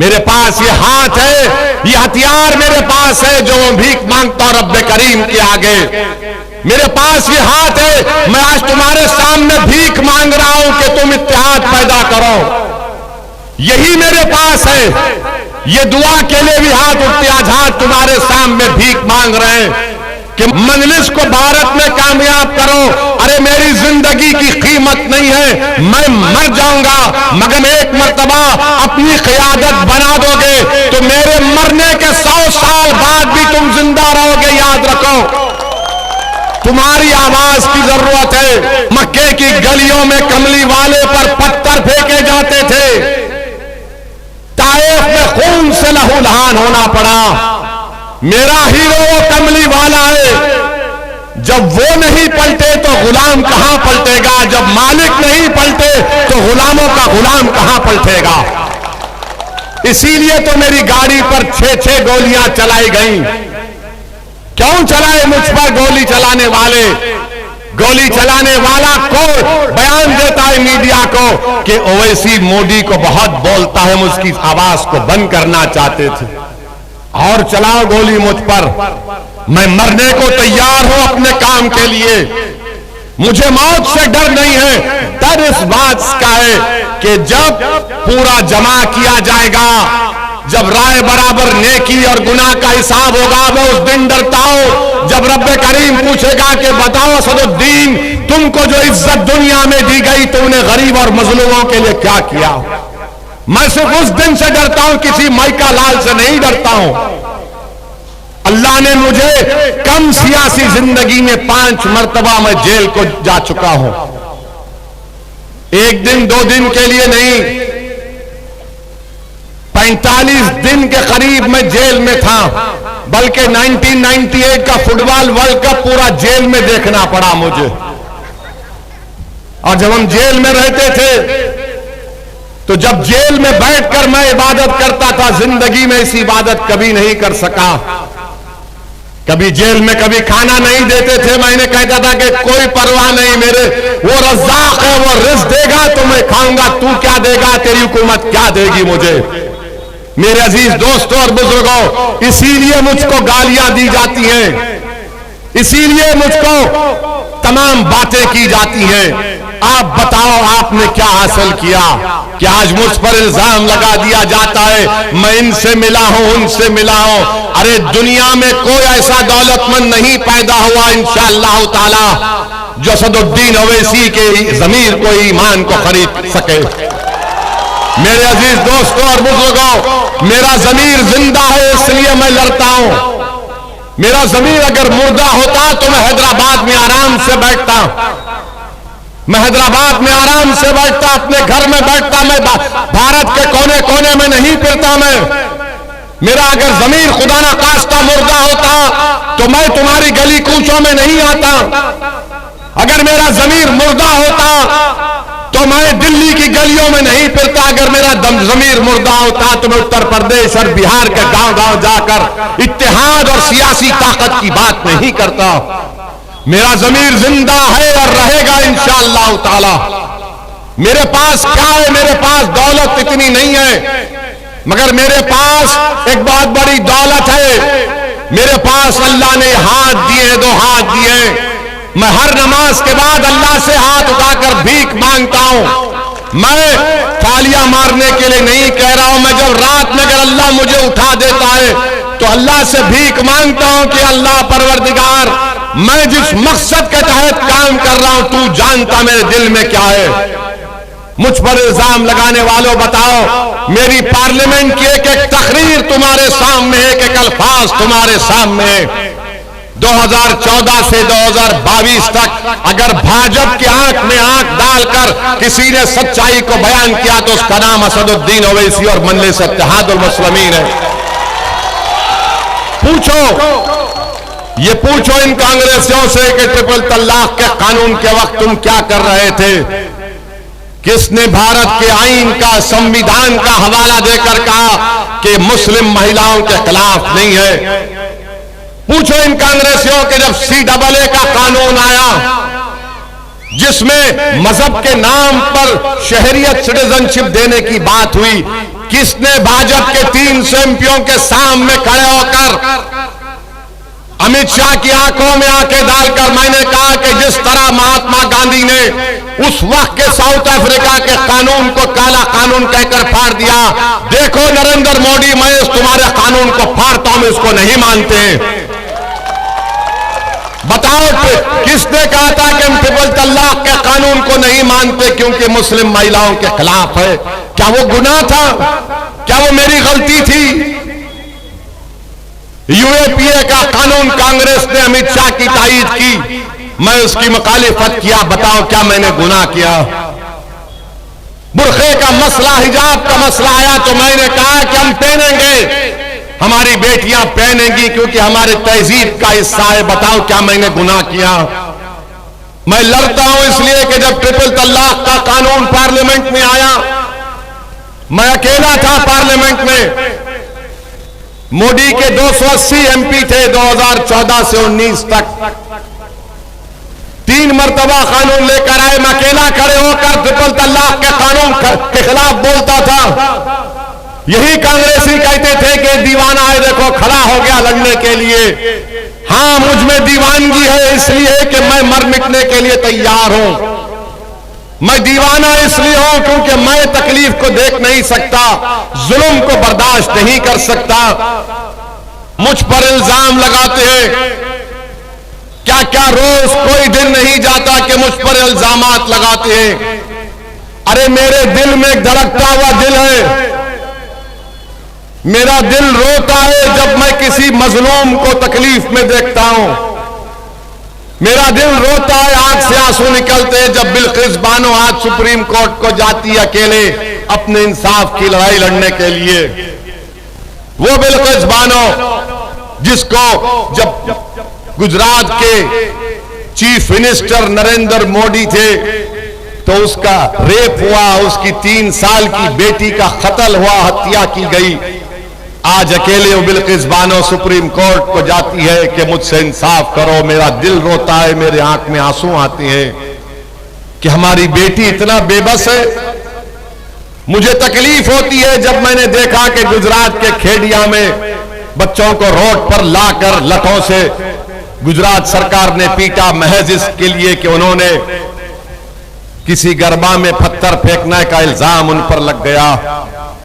मेरे पास ये हाथ है, ये हथियार मेरे पास है जो मैं भीख मांगता हूं रब्बे करीम के आगे। मेरे पास ये हाथ है, मैं आज तुम्हारे सामने भीख मांग रहा हूं कि तुम इत्तेहाद पैदा करो। यही मेरे पास है। ये दुआ के लिए भी हाथ उठते, आज हाथ तुम्हारे सामने भीख मांग रहे हैं कि मजलिस को भारत में कामयाब करो। अरे मेरी जिंदगी की कीमत नहीं है, मैं मर जाऊंगा, मगर एक मर्तबा अपनी क़यादत बना दोगे तो मेरे मरने के 100 साल बाद भी तुम जिंदा रहोगे। याद रखो, तुम्हारी आवाज की जरूरत है। मक्के की गलियों में कमली वाले पर पत्थर फेंके जाते थे, ताइफ में खून से लहूलुहान होना पड़ा। मेरा हीरो वो कमली वाला है। जब वो नहीं पलटे तो गुलाम कहां पलटेगा? जब मालिक नहीं पलटे तो गुलामों का गुलाम कहां पलटेगा? इसीलिए तो मेरी गाड़ी पर 6-6 गोलियां चलाई गई। क्यों चलाए मुझ पर गोली चलाने वाले? गोली चलाने वाला कौन? बयान देता है मीडिया को कि ओवैसी मोदी को बहुत बोलता है, हम उसकी आवाज को बंद करना चाहते थे। और चलाओ गोली मुझ पर, मैं मरने को तैयार हूं अपने काम के लिए। मुझे मौत से डर नहीं है। डर इस बात का है कि जब पूरा जमा किया जाएगा, जब राय बराबर नेकी और गुनाह का हिसाब होगा, मैं उस दिन डरता हूं जब रब्बे करीम पूछेगा कि बताओ असदुद्दीन, तुमको जो इज्जत दुनिया में दी गई तुमने गरीब और मजलूमों के लिए क्या किया? मैं सिर्फ उस दिन से डरता हूं, किसी माइका लाल से नहीं डरता हूं। अल्लाह ने मुझे कम सियासी जिंदगी में 5 मर्तबा मैं जेल को जा चुका हूं। 1 दिन 2 दिन के लिए नहीं, 45 दिन के करीब मैं जेल में था। बल्कि 1998 का फुटबॉल वर्ल्ड कप पूरा जेल में देखना पड़ा मुझे। और जब हम जेल में रहते थे तो जब जेल में बैठकर मैं इबादत करता था, जिंदगी में इस इबादत कभी नहीं कर सका। कभी जेल में कभी खाना नहीं देते थे, मैंने कहता था कि कोई परवाह नहीं, मेरे वो रज़्ज़ाक़ है, वो रिज़्क़ देगा तो मैं खाऊंगा, तू क्या देगा, तेरी हुकूमत क्या देगी मुझे। मेरे अजीज दोस्तों और बुजुर्गों, इसीलिए मुझको गालियां दी जाती हैं, इसीलिए मुझको तमाम बातें की जाती हैं। आप बताओ आपने क्या हासिल किया कि आज मुझ पर इल्जाम लगा दिया जाता है मैं इनसे मिला हूं, उनसे मिला हूं। अरे दुनिया में कोई ऐसा दौलतमंद नहीं पैदा हुआ इंशाअल्लाह ताला जो असदुद्दीन ओवैसी के जमीर को, ईमान को खरीद सके। मेरे अजीज दोस्तों और बुजुर्गों, मेरा जमीर जिंदा है इसलिए मैं लड़ता हूं। मेरा जमीर अगर मुर्दा होता तो मैं हैदराबाद में आराम से बैठता, मैं हैदराबाद में आराम से बैठता, अपने घर में बैठता, मैं भारत के कोने कोने में नहीं फिरता। मेरा अगर जमीर खुदा ना खास्ता मुर्दा होता तो मैं तुम्हारी गली कूचों में नहीं आता। अगर मेरा जमीर मुर्दा होता तो मैं दिल्ली की गलियों में नहीं फिरता। अगर मेरा जमीर मुर्दा होता तो मैं उत्तर प्रदेश और बिहार के गांव गांव जाकर इत्तेहाद और सियासी ताकत की बात नहीं करता। मेरा जमीर जिंदा है और रहेगा इंशाअल्लाह ताला। मेरे पास क्या है? मेरे पास दौलत इतनी नहीं है, मगर मेरे पास एक बहुत बड़ी दौलत है। मेरे पास अल्लाह ने हाथ दिए, 2 हाथ दिए। मैं हर नमाज के बाद अल्लाह से हाथ उठाकर भीख मांगता हूं। मैं तालियां मारने के लिए नहीं कह रहा हूं। मैं जब रात में अगर अल्लाह मुझे उठा देता है तो अल्लाह से भीख मांगता हूं कि अल्लाह परवरदिगार, मैं जिस मकसद के तहत काम कर रहा हूं तू जानता मेरे दिल में क्या है। मुझ पर इल्जाम लगाने वालों, बताओ मेरी पार्लियामेंट की एक एक तकरीर तुम्हारे सामने, एक एक अल्फाज तुम्हारे सामने। 2014 से 2022 तक अगर भाजपा की आंख में आंख डालकर किसी ने सच्चाई को बयान किया तो उसका नाम असदुद्दीन ओवैसी और मजलिस इत्तेहादुल मुस्लिमीन है। ये पूछो इन कांग्रेसियों से कि ट्रिपल तलाक के कानून के वक्त तुम क्या कर रहे थे? किसने भारत के आईन का, संविधान का हवाला देकर कहा कि मुस्लिम महिलाओं के खिलाफ नहीं है? पूछो इन कांग्रेसियों के जब CAA का कानून आया जिसमें मजहब के नाम पर शहरियत, सिटीजनशिप देने की बात हुई, किसने भाजपा के 300 एमपीओं के सामने खड़े होकर अमित शाह की आंखों में आंखें डालकर मैंने कहा कि जिस तरह महात्मा गांधी ने उस वक्त के साउथ अफ्रीका के कानून को काला कानून कहकर फाड़ दिया, देखो नरेंद्र मोदी, मैं इस तुम्हारे कानून को फाड़ता हूं, इसको नहीं मानते। बताओ किसने कहा था कि हम ट्रिपल तलाक के कानून को नहीं मानते क्योंकि मुस्लिम महिलाओं के खिलाफ है? क्या वो गुनाह था? क्या वो मेरी गलती थी? यूएपीए का कानून कांग्रेस ने अमित शाह की तायीद की, मैं उसकी मुखालिफत किया, बताओ क्या मैंने गुनाह किया? बुर्खे का मसला, हिजाब का मसला आया तो मैंने कहा कि हम पहनेंगे, हमारी बेटियां पहनेंगी क्योंकि हमारे तहजीब का हिस्सा है, बताओ क्या मैंने गुनाह किया? मैं लड़ता हूं इसलिए कि जब ट्रिपल तलाक का कानून पार्लियामेंट में आया, मैं अकेला था पार्लियामेंट में, मोदी के 280 एमपी थे 2014 से 19 तक, 3 मरतबा कानून लेकर आए, मैं अकेला खड़े होकर ट्रिपल तलाक के कानून के खिलाफ बोलता था। यही कांग्रेसी कहते थे कि दीवाना है, देखो खड़ा हो गया लड़ने के लिए। हां, मुझ में दीवानगी है इसलिए कि मैं मर मिटने के लिए तैयार हूं। मैं दीवाना इसलिए हूं क्योंकि मैं तकलीफ को देख नहीं सकता, जुल्म को बर्दाश्त नहीं कर सकता। मुझ पर इल्जाम लगाते हैं, क्या क्या रोज कोई दिन नहीं जाता कि मुझ पर इल्जामात लगाते हैं। अरे मेरे दिल में एक धड़कता हुआ दिल है, मेरा दिल रोता है जब मैं किसी मजलूम को तकलीफ में देखता हूं। मेरा दिल रोता है, आंख से आंसू निकलते हैं जब बिल्किस बानो आज सुप्रीम कोर्ट को जाती है अकेले अपने इंसाफ की लड़ाई लड़ने के लिए। वो बिल्किस बानो जिसको जब गुजरात के चीफ मिनिस्टर नरेंद्र मोदी थे तो उसका रेप हुआ, उसकी 3 साल की बेटी का कत्ल हुआ, हत्या की गई। आज अकेले वो बिल्किस बानो सुप्रीम कोर्ट को जाती है कि मुझसे इंसाफ करो। मेरा दिल रोता है, मेरे आंख में आंसू आते हैं कि हमारी बेटी इतना बेबस है। मुझे तकलीफ होती है जब मैंने देखा कि गुजरात के खेड़िया में बच्चों को रोड पर लाकर लठों से गुजरात सरकार ने पीटा, महज इसके लिए कि उन्होंने किसी गरबा में पत्थर फेंकने का इल्जाम उन पर लग गया।